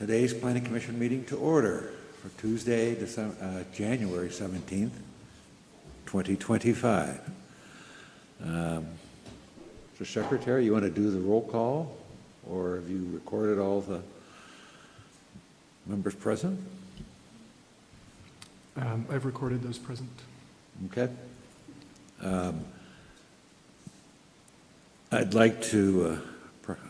today's Planning Commission meeting to order for Tuesday, January 17th, 2025. Mr. Secretary, you want to do the roll call, or have you recorded all the members present? I've recorded those present. Okay. I'd like to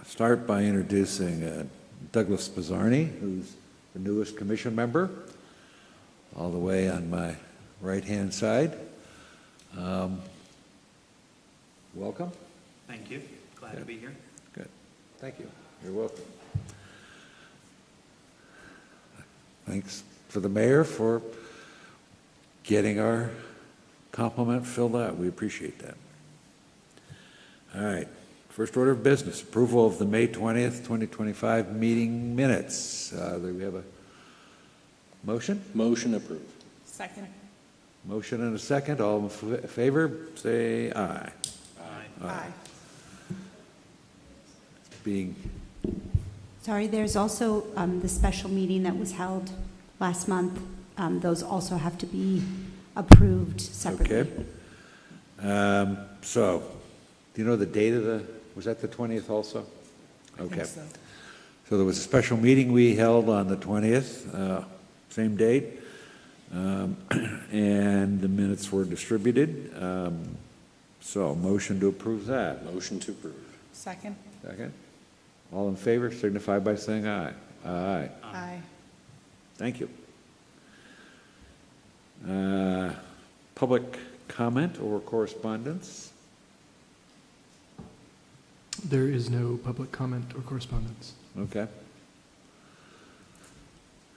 start by introducing Douglas Pizzarni, who's the newest commission member, all the way on my right-hand side. Welcome. Thank you. Glad to be here. Good. Thank you. You're welcome. Thanks for the mayor for getting our compliment filled out. We appreciate that. All right. First order of business, approval of the May 20th, 2025 meeting minutes. Do we have a motion? Motion approved. Second. Motion and a second. All in favor, say aye. Aye. Aye. Being Sorry, there's also the special meeting that was held last month. Those also have to be approved separately. okay. So, do you know the date of was that the 20th also? Okay. I think so. So there was a special meeting we held on the 20th, same date, and the minutes were distributed. So motion to approve that. Motion to approve. Second. Second. All in favor signify by saying aye. Aye. Aye. Thank you. Public comment or correspondence? There is no public comment or correspondence. Okay.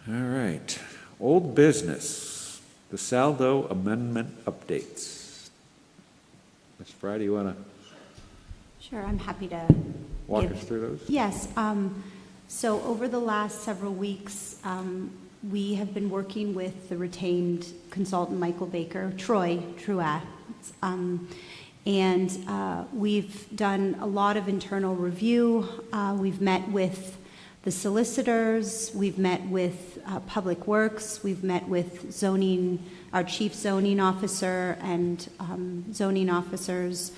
All right. Old business, the saldo amendment updates. Ms. Fry, do you want to Sure, I'm happy to walk give- us through those? Yes. So over the last several weeks, we have been working with the retained consultant, Michael Baker, Troy Truatt, and we've done a lot of internal review. We've met with the solicitors, we've met with Public Works, we've met with zoning, our chief zoning officer and zoning officers,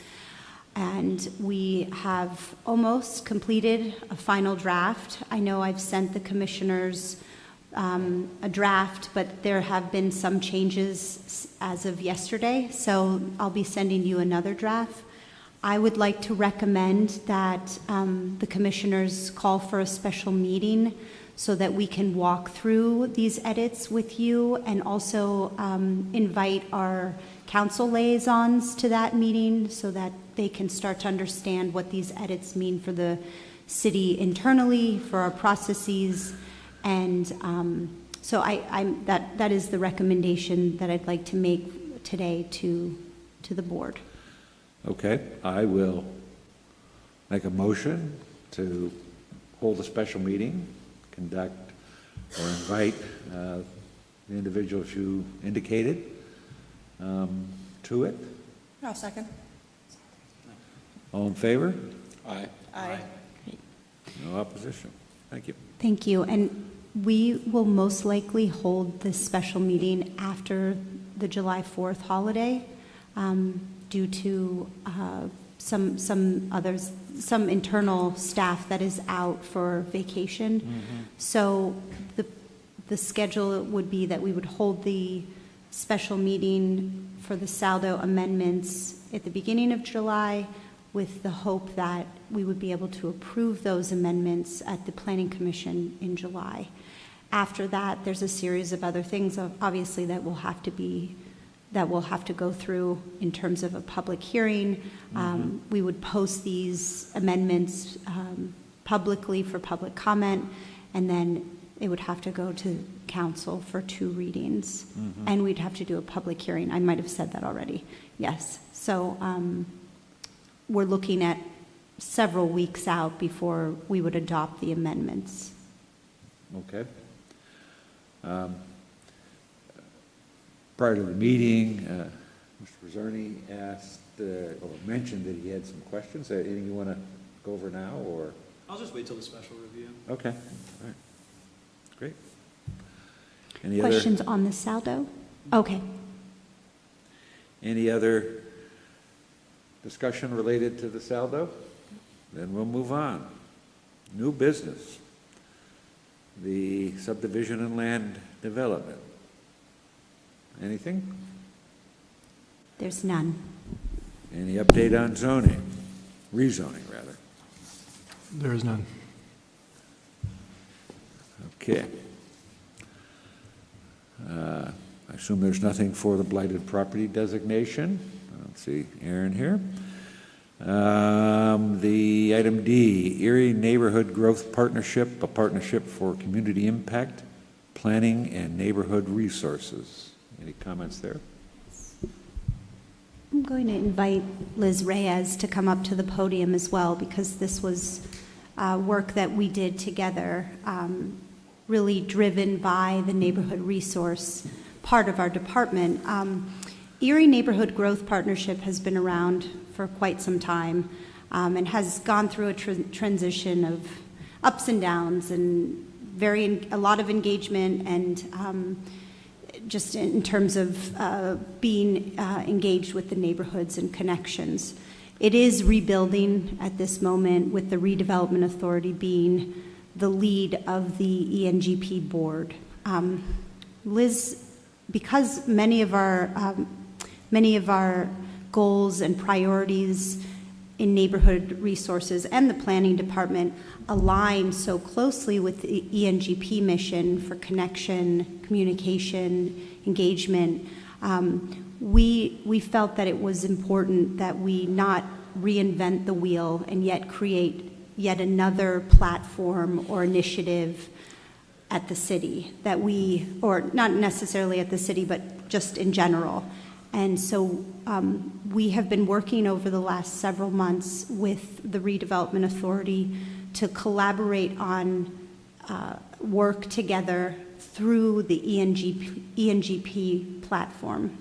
and we have almost completed a final draft. I know I've sent the commissioners a draft, but there have been some changes as of yesterday, so I'll be sending you another draft. I would like to recommend that the commissioners call for a special meeting so that we can walk through these edits with you, and also invite our council liaisons to that meeting so that they can start to understand what these edits mean for the city internally, for our processes. And so that is the recommendation that I'd like to make today to the board. Okay, I will make a motion to hold a special meeting, conduct or invite the individuals you indicated to it. I'll second. All in favor? Aye. Aye. No opposition. Thank you. Thank you. And we will most likely hold this special meeting after the July 4th holiday due to some internal staff that is out for vacation. Mm-hmm. So the schedule would be that we would hold the special meeting for the saldo amendments at the beginning of July, with the hope that we would be able to approve those amendments at the Planning Commission in July. After that, there's a series of other things, obviously, that will have to go through in terms of a public hearing. We would post these amendments publicly for public comment, and then it would have to go to council for 2 readings. And we'd have to do a public hearing. I might have said that already. Yes. So we're looking at several weeks out before we would adopt the amendments. Okay. Prior to the meeting, Mr. Pizzarni asked or mentioned that he had some questions. Anything you want to go over now, or? I'll just wait till the special review. Okay. All right. Great. Any other? Questions on the saldo? Okay. Any other discussion related to the saldo? Then we'll move on. New business. The subdivision and land development. Anything? There's none. Any update on zoning? Rezoning, rather. There is none. Okay. I assume there's nothing for the blighted property designation. I don't see Aaron here. The item D, Erie Neighborhood Growth Partnership, a partnership for community impact, planning, and neighborhood resources. Any comments there? I'm going to invite Liz Reyes to come up to the podium as well, because this was work that we did together, really driven by the neighborhood resource part of our department. Erie Neighborhood Growth Partnership has been around for quite some time, and has gone through a transition of ups and downs, and a lot of engagement, and just in terms of being engaged with the neighborhoods and connections. It is rebuilding at this moment, with the Redevelopment Authority being the lead of the ENGP board. Liz, because many of our goals and priorities in neighborhood resources and the planning department align so closely with the ENGP mission for connection, communication, engagement, we felt that it was important that we not reinvent the wheel and yet create yet another platform or initiative at the city that or not necessarily at the city, but just in general. And so we have been working over the last several months with the Redevelopment Authority to collaborate on work together through the ENGP platform.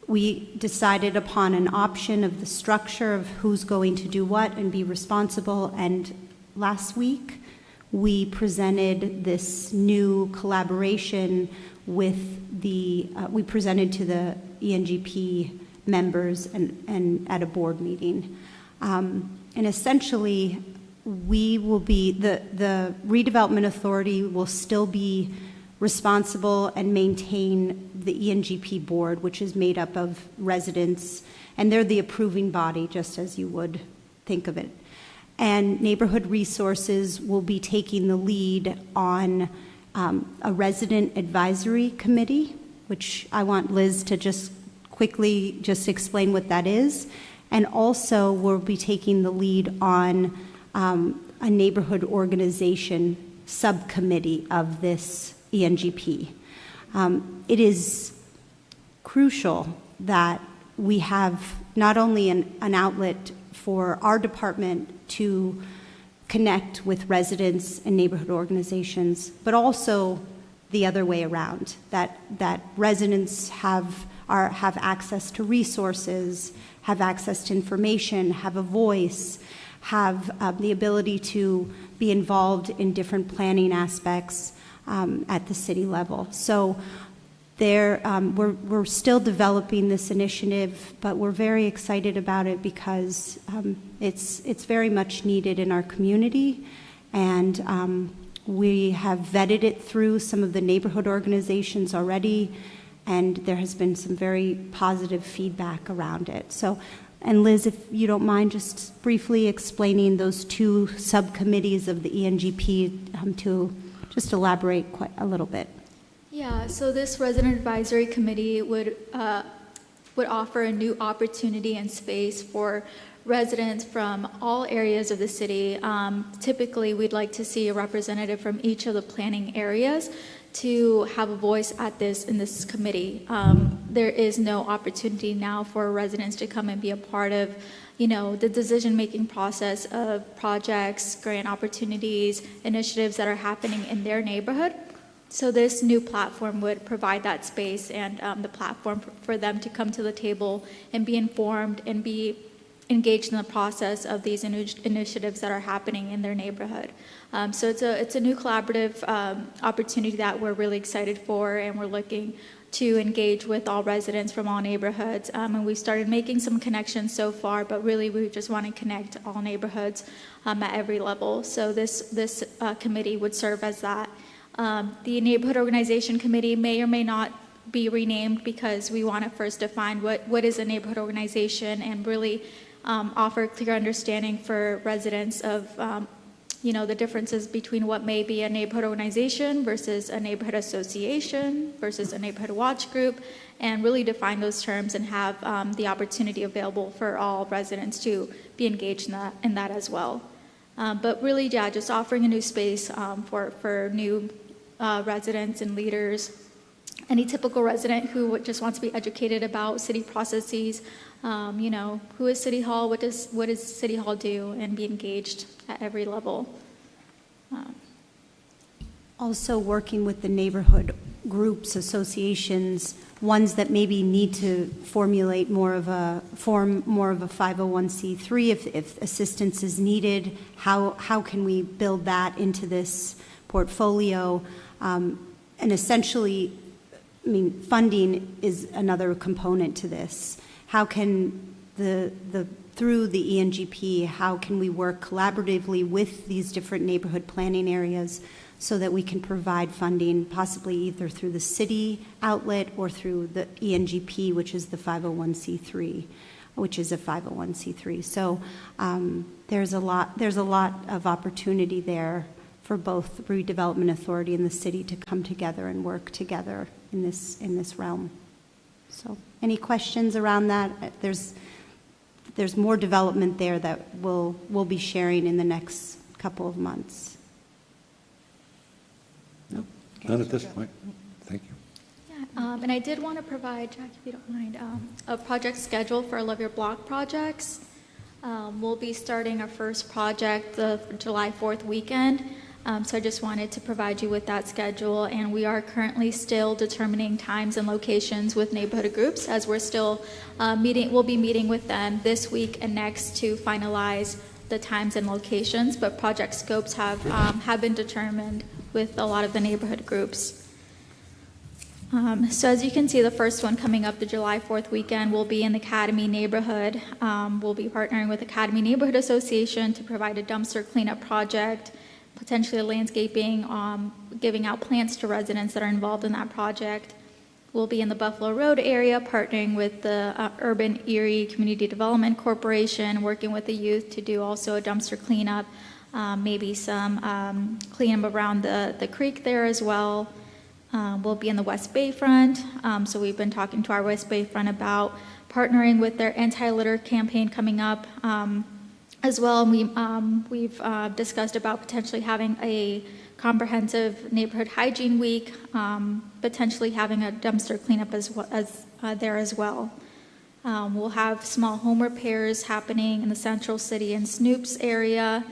We decided upon an option of the structure of who's going to do what and be responsible, and last week we presented this new collaboration with we presented to the ENGP members and at a board meeting. And essentially, we will be, the Redevelopment Authority will still be responsible and maintain the ENGP board, which is made up of residents, and they're the approving body, just as you would think of it. And Neighborhood Resources will be taking the lead on a resident advisory committee, which I want Liz to just quickly just explain what that is. And also we'll be taking the lead on a neighborhood organization subcommittee of this ENGP. It is crucial that we have not only an outlet for our department to connect with residents and neighborhood organizations, but also the other way around, that residents have access to resources, have access to information, have a voice, have the ability to be involved in different planning aspects at the city level. So we're still developing this initiative, but we're very excited about it because it's very much needed in our community, and we have vetted it through some of the neighborhood organizations already, and there has been some very positive feedback around it. So, and Liz, if you don't mind just briefly explaining those two subcommittees of the ENGP to just elaborate quite a little bit. Yeah, so this resident advisory committee would offer a new opportunity and space for residents from all areas of the city. Typically, we'd like to see a representative from each of the planning areas to have a voice in this committee. There is no opportunity now for residents to come and be a part of, the decision-making process of projects, grant opportunities, initiatives that are happening in their neighborhood. So this new platform would provide that space and the platform for them to come to the table and be informed and be engaged in the process of these initiatives that are happening in their neighborhood. So it's a new collaborative opportunity that we're really excited for, and we're looking to engage with all residents from all neighborhoods. And we've started making some connections so far, but really we just want to connect all neighborhoods at every level. So this committee would serve as that. The Neighborhood Organization Committee may or may not be renamed, because we want to first define what is a neighborhood organization, and really offer a clear understanding for residents of the differences between what may be a neighborhood organization versus a neighborhood association versus a neighborhood watch group, and really define those terms and have the opportunity available for all residents to be engaged in that as well. But really, yeah, just offering a new space for new residents and leaders. Any typical resident who just wants to be educated about city processes, who is City Hall, what does City Hall do, and be engaged at every level. Also working with the neighborhood groups, associations, ones that maybe need to form more of a 501c3 if assistance is needed. How can we build that into this portfolio? And essentially, funding is another component to this. How can through the ENGP, how can we work collaboratively with these different neighborhood planning areas so that we can provide funding, possibly either through the city outlet or through the ENGP, which is the 501c3, which is a 501c3. So there's a lot of opportunity there for both the redevelopment authority and the city to come together and work together in this realm. So any questions around that? There's more development there that we'll be sharing in the next couple of months. No, none at this point. Thank you. Yeah, and I did want to provide, Jack, if you don't mind, a project schedule for Love Your Block projects. We'll be starting our first project the July 4th weekend. So I just wanted to provide you with that schedule, and we are currently still determining times and locations with neighborhood groups, as we're still we'll be meeting with them this week and next to finalize the times and locations, but project scopes have been determined with a lot of the neighborhood groups. So as you can see, the first one coming up, the July 4th weekend, will be in the Academy neighborhood. We'll be partnering with Academy Neighborhood Association to provide a dumpster cleanup project, potentially landscaping, giving out plants to residents that are involved in that project. We'll be in the Buffalo Road area, partnering with the Urban Erie Community Development Corporation, working with the youth to do also a dumpster cleanup, maybe some cleanup around the creek there as well. We'll be in the West Bayfront, so we've been talking to our West Bayfront about partnering with their anti-litter campaign coming up as well. We've discussed about potentially having a comprehensive neighborhood hygiene week, potentially having a dumpster cleanup as there as well. We'll have small home repairs happening in the Central City and Snoops area.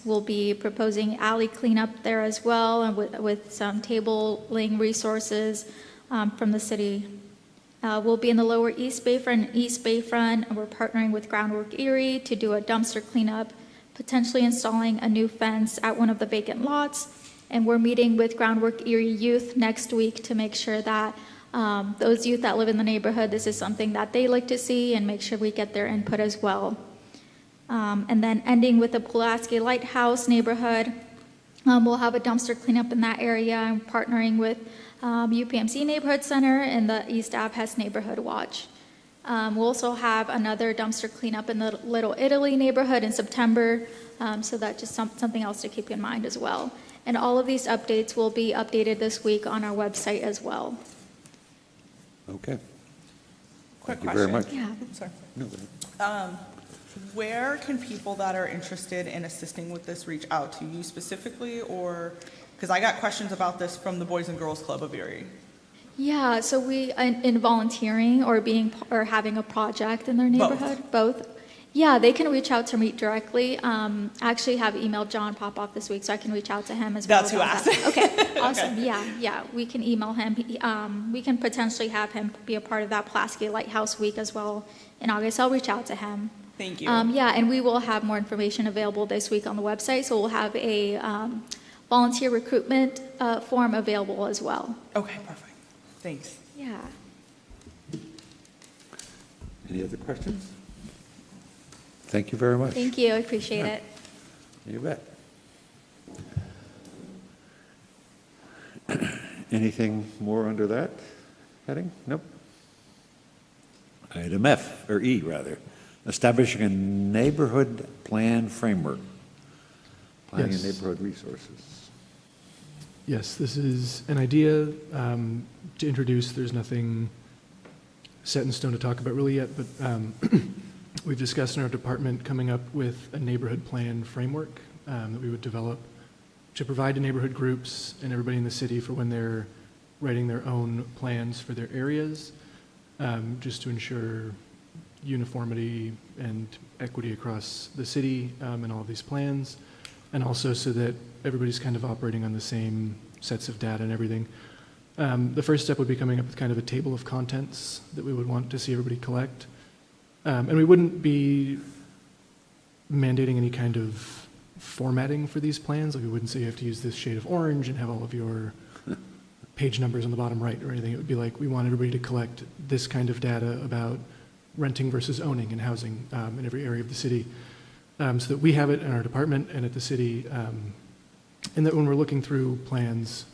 We'll be proposing alley cleanup there as well, and with some tabling resources from the city. We'll be in the Lower East Bayfront and East Bayfront, and we're partnering with Groundwork Erie to do a dumpster cleanup, potentially installing a new fence at one of the vacant lots. And we're meeting with Groundwork Erie youth next week to make sure that those youth that live in the neighborhood, this is something that they like to see, and make sure we get their input as well. And then ending with the Pulaski Lighthouse neighborhood, we'll have a dumpster cleanup in that area, and partnering with UPMC Neighborhood Center and the East Ave Hess Neighborhood Watch. We'll also have another dumpster cleanup in the Little Italy neighborhood in September, so that's just something else to keep in mind as well. And all of these updates will be updated this week on our website as well. Okay. Quick Thank you very much. question. Yeah. Sorry. No, go ahead. Where can people that are interested in assisting with this reach out to you specifically, or, because I got questions about this from the Boys and Girls Club of Erie. Yeah, so we, in volunteering or having a project in their neighborhood, both. Yeah, they can reach out to me directly. I actually have emailed John Popoff this week, so I can reach out to him as well. That's who about asked. that. Okay, awesome. Yeah, we can email him. We can potentially have him be a part of that Pulaski Lighthouse Week as well in August. I'll reach out to him. Thank you. Yeah, and we will have more information available this week on the website, so we'll have a volunteer recruitment form available as well. Okay, perfect. Thanks. Yeah. Any other questions? Thank you very much. Thank you. I appreciate it. You bet. Anything more under that heading? Nope. Item F, or E, rather, establishing a neighborhood plan framework, planning and Yes. neighborhood resources. Yes, this is an idea to introduce. There's nothing set in stone to talk about really yet, but we've discussed in our department coming up with a neighborhood plan framework that we would develop to provide to neighborhood groups and everybody in the city for when they're writing their own plans for their areas, just to ensure uniformity and equity across the city in all of these plans, and also so that everybody's kind of operating on the same sets of data and everything. The first step would be coming up with kind of a table of contents that we would want to see everybody collect. And we wouldn't be mandating any kind of formatting for these plans. Like we wouldn't say you have to use this shade of orange and have all of your page numbers on the bottom right or anything. It would be like we want everybody to collect this kind of data about renting versus owning and housing in every area of the city, so that we have it in our department and at the city, and that when we're looking through plans,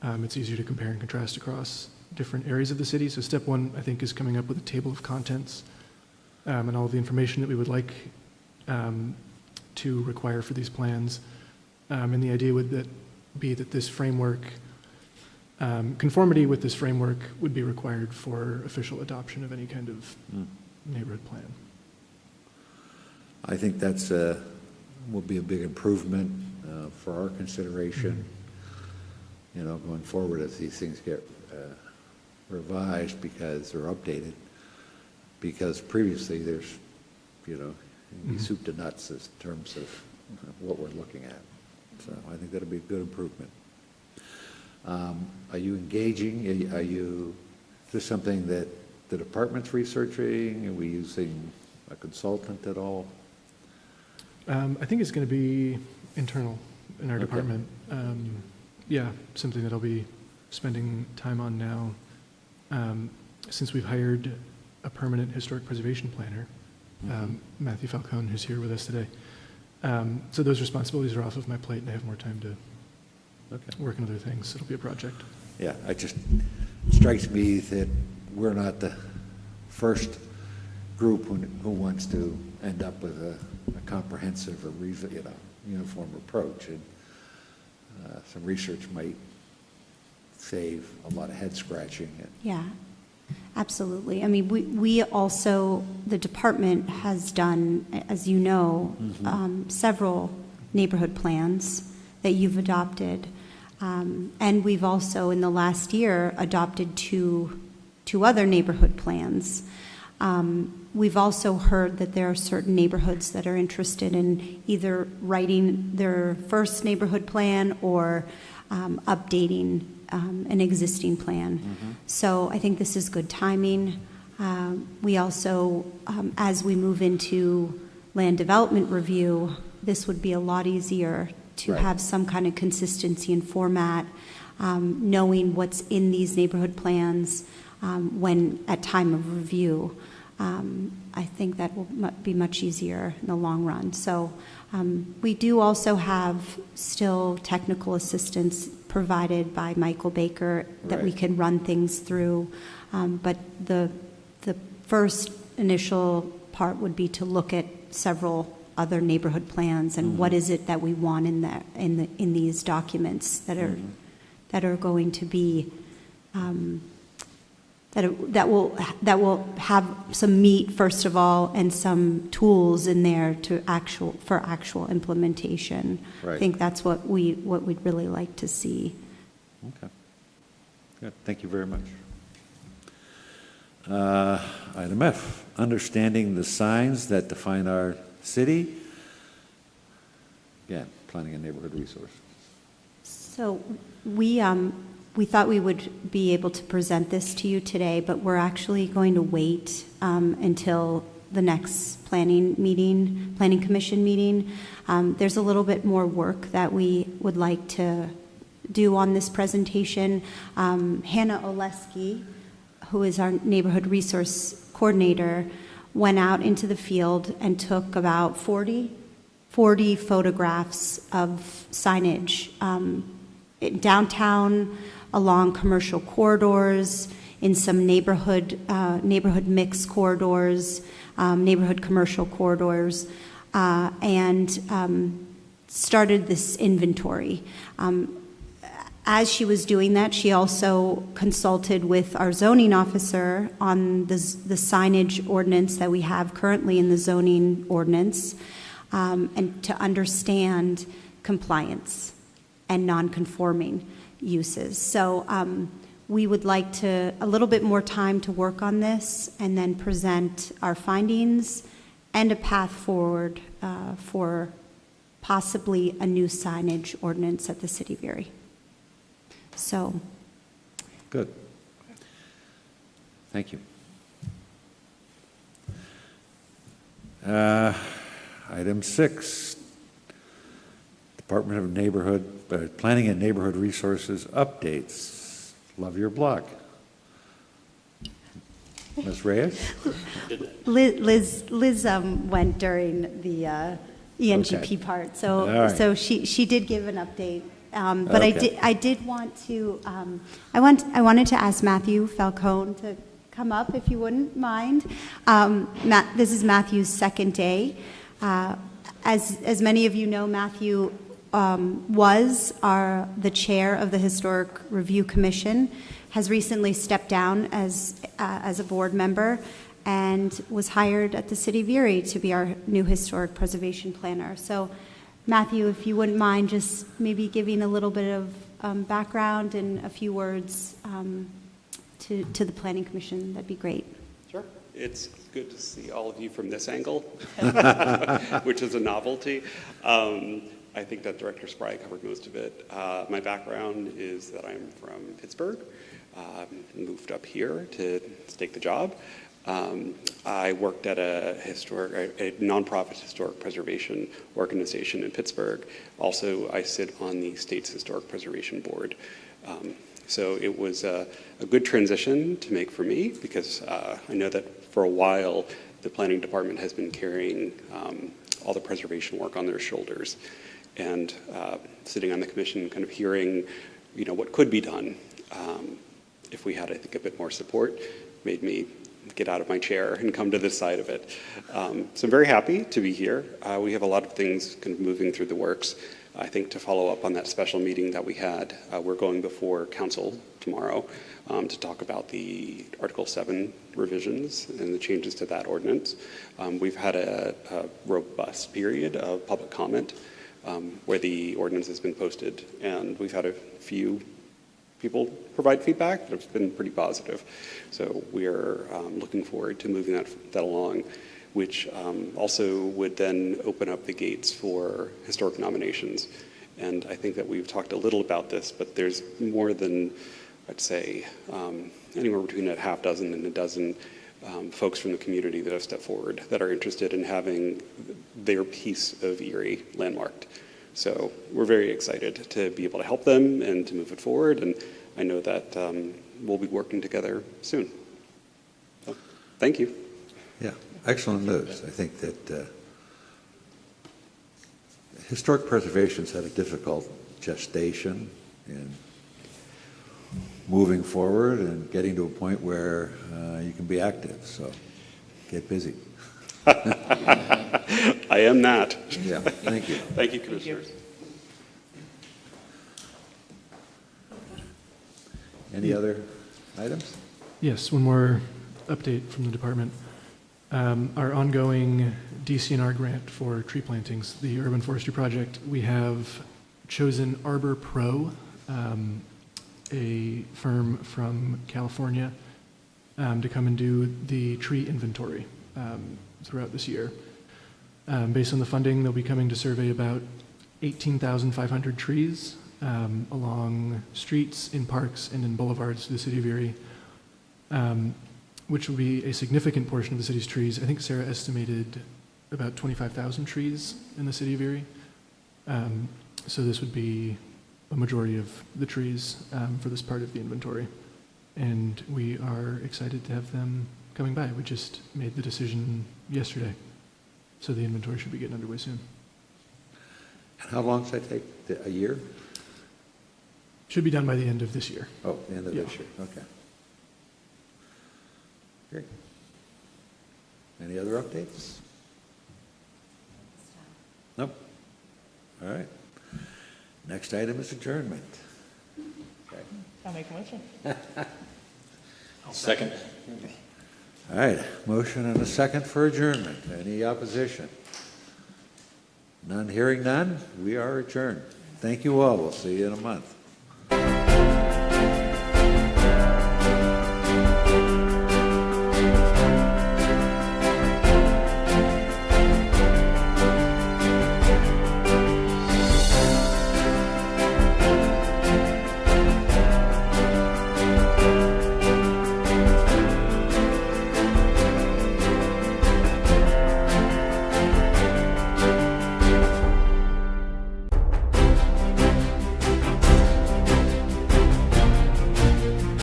it's easier to compare and contrast across different areas of the city. So step one, I think, is coming up with a table of contents and all of the information that we would like to require for these plans. And the idea would be that this framework, conformity with this framework would be required for official adoption of any kind of neighborhood plan. I think that's will be a big improvement for our consideration, you know, going forward as these things get revised or updated, because previously there's, you know, be soup to nuts in terms of what we're looking at. So I think that'll be a good improvement. Are you engaging? Is this something that the department's researching? Are we using a consultant at all? I think it's going to be internal in our Okay. department. Yeah, something that I'll be spending time on now, since we've hired a permanent historic preservation planner, Matthew Falcone, who's here with us today. So those responsibilities are off of my plate, and I have more time to work on other things. It'll be a project. Yeah, it strikes me that we're not the first group who wants to end up with a comprehensive or uniform approach, and some research might save a lot of head scratching. Yeah, absolutely. I mean, we also, the department has done, as you know, several neighborhood plans that you've adopted. And we've also, in the last year, adopted two other neighborhood plans. We've also heard that there are certain neighborhoods that are interested in either writing their first neighborhood plan or updating an existing plan. So I think this is good timing. We also, as we move into land development review, this would be a lot easier to have some kind of consistency in format, knowing what's in these neighborhood plans when at time of review. I think that will be much easier in the long run. So we do also have still technical assistance provided by Michael Baker that we can run things through. But the first initial part would be to look at several other neighborhood plans and what is it that we want in these documents that are going to be that will have some meat first of all and some tools in there for actual implementation. Right. I think that's what we'd really like to see. Okay. Good. Thank you very much. Item F, understanding the signs that define our city. Again, planning and neighborhood resource. So we thought we would be able to present this to you today, but we're actually going to wait until the next planning commission meeting. There's a little bit more work that we would like to do on this presentation. Hannah Oleski, who is our neighborhood resource coordinator, went out into the field and took about 40 photographs of signage downtown, along commercial corridors, in some neighborhood mix corridors, neighborhood commercial corridors, and started this inventory. As she was doing that, she also consulted with our zoning officer on the signage ordinance that we have currently in the zoning ordinance, and to understand compliance and non-conforming uses. So we would like a little bit more time to work on this and then present our findings and a path forward for possibly a new signage ordinance at the City of Erie. So. Good. Thank you. Item 6, Department of Planning and Neighborhood Resources updates. Love your block. Ms. Reyes? Liz went during the ENGP part, so right. so she did give an update. But Okay. I did want to I wanted to ask Matthew Falcone to come up if you wouldn't mind. This is Matthew's second day. As many of you know, Matthew was the chair of the Historic Review Commission, has recently stepped down as a board member, and was hired at the City of Erie to be our new historic preservation planner. So, Matthew, if you wouldn't mind just maybe giving a little bit of background and a few words to the Planning Commission, that'd be great. Sure. It's good to see all of you from this angle, which is a novelty. I think that Director Spry covered most of it. My background is that I'm from Pittsburgh, moved up here to take the job. I worked at a nonprofit historic preservation organization in Pittsburgh. Also, I sit on the state's historic preservation board. So it was a good transition to make for me, because I know that for a while the planning department has been carrying all the preservation work on their shoulders, and sitting on the commission, kind of hearing, what could be done if we had, I think, a bit more support, made me get out of my chair and come to this side of it. So I'm very happy to be here. We have a lot of things kind of moving through the works. I think to follow up on that special meeting that we had, we're going before council tomorrow to talk about the Article 7 revisions and the changes to that ordinance. We've had a robust period of public comment where the ordinance has been posted, and we've had a few people provide feedback that's been pretty positive. So we're looking forward to moving that along, which also would then open up the gates for historic nominations. And I think that we've talked a little about this, but there's more than, I'd say, anywhere between a half dozen and a dozen folks from the community that have stepped forward that are interested in having their piece of Erie landmarked. So we're very excited to be able to help them and to move it forward, and I know that we'll be working together soon. So, thank you. Yeah, excellent news. I think that historic preservation's had a difficult gestation in moving forward and getting to a point where you can be active, so get busy. I am that. Yeah, thank you. Thank you, Commissioners. Any other items? Yes, one more update from the department. Our ongoing DCNR grant for tree plantings, the Urban Forestry Project, we have chosen Arbor Pro, a firm from California, to come and do the tree inventory throughout this year. Based on the funding, they'll be coming to survey about 18,500 trees along streets, in parks, and in boulevards to the city of Erie, which will be a significant portion of the city's trees. I think Sarah estimated about 25,000 trees in the city of Erie. So this would be a majority of the trees for this part of the inventory. And we are excited to have them coming by. We just made the decision yesterday. So the inventory should be getting underway soon. And how long does that take? A year? Should be done by the end of this year. Oh, the end of Yeah. this year, okay. Great. Any other updates? Nope. All right. Next item is adjournment. Okay. I'll make a motion. Second. All right, motion and a second for adjournment. Any opposition? None, hearing none, we are adjourned. Thank you all. We'll see you in a month.